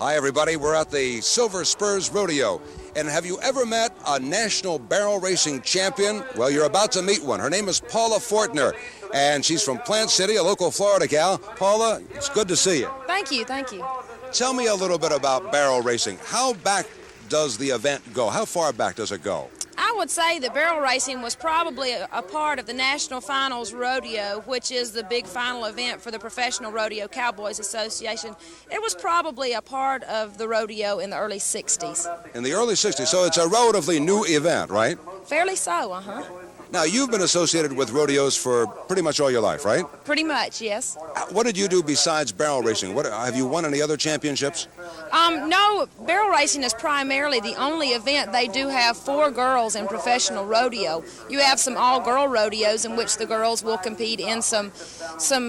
Hi, everybody. We're at the Silver Spurs Rodeo. And have you ever met a national barrel racing champion? Well, you're about to meet one. Her name is Paula Fortner, and she's from Plant City, a local Florida gal. Paula, it's good to see you. Thank you, thank you. Tell me a little bit about barrel racing. How back does the event go? How far back does it go? I would say that barrel racing was probably a part of the National Finals Rodeo, which is the big final event for the Professional Rodeo Cowboys Association. It was probably a part of the rodeo in the early 60s. In the early 60s, so it's a relatively new event, right? Fairly so, uh-huh. Now, you've been associated with rodeos for pretty much all your life, right? Pretty much, yes. What did you do besides barrel racing? Have you won any other championships? No, barrel racing is primarily the only event they do have for girls in professional rodeo. You have some all-girl rodeos in which the girls will compete in some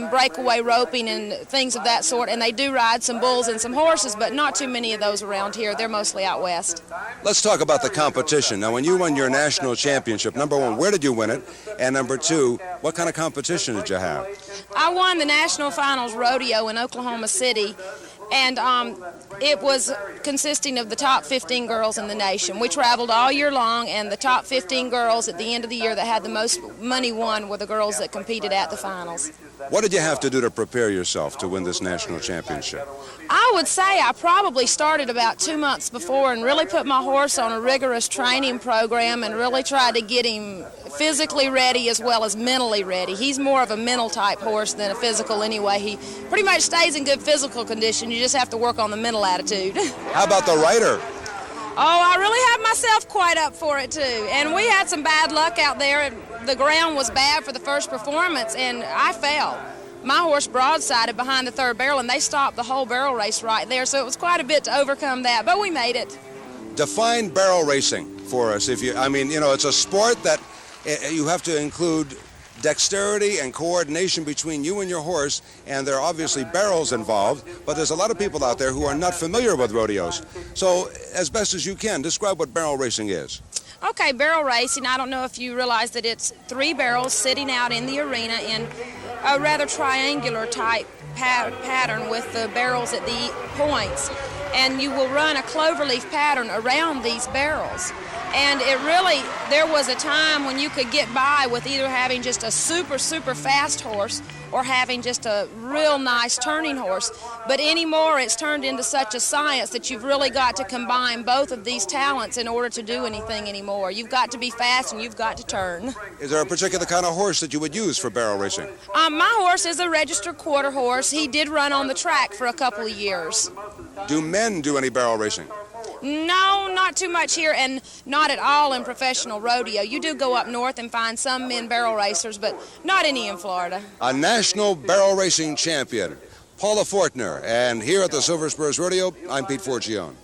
breakaway roping and things of that sort, and they do ride some bulls and some horses, but not too many of those around here. They're mostly out west. Let's talk about the competition. Now, when you won your national championship, number one, where did you win it? And number two, what kind of competition did you have? I won the National Finals Rodeo in Oklahoma City, and it was consisting of the top 15 girls in the nation. We traveled all year long, and the top 15 girls at the end of the year that had the most money won were the girls that competed at the finals. What did you have to do to prepare yourself to win this national championship? I would say I probably started about 2 months before and really put my horse on a rigorous training program and really tried to get him physically ready as well as mentally ready. He's more of a mental type horse than a physical anyway. He pretty much stays in good physical condition. You just have to work on the mental attitude. How about the rider? Oh, I really have myself quite up for it, too. And we had some bad luck out there. The ground was bad for the first performance, and I fell. My horse broadsided behind the third barrel, and they stopped the whole barrel race right there, so it was quite a bit to overcome that, but we made it. Define barrel racing for us. It's a sport that you have to include dexterity and coordination between you and your horse, and there are obviously barrels involved, but there's a lot of people out there who are not familiar with rodeos. So, as best as you can, describe what barrel racing is. Okay, barrel racing, I don't know if you realize that it's 3 barrels sitting out in the arena in a rather triangular type pattern with the barrels at the points, and you will run a cloverleaf pattern around these barrels. And there was a time when you could get by with either having just a super, super fast horse or having just a real nice turning horse. But anymore, it's turned into such a science that you've really got to combine both of these talents in order to do anything anymore. You've got to be fast and you've got to turn. Is there a particular kind of horse that you would use for barrel racing? My horse is a registered quarter horse. He did run on the track for a couple of years. Do men do any barrel racing? No, not too much here, and not at all in professional rodeo. You do go up north and find some men barrel racers, but not any in Florida. A national barrel racing champion, Paula Fortner. And here at the Silver Spurs Rodeo, I'm Pete Forgione.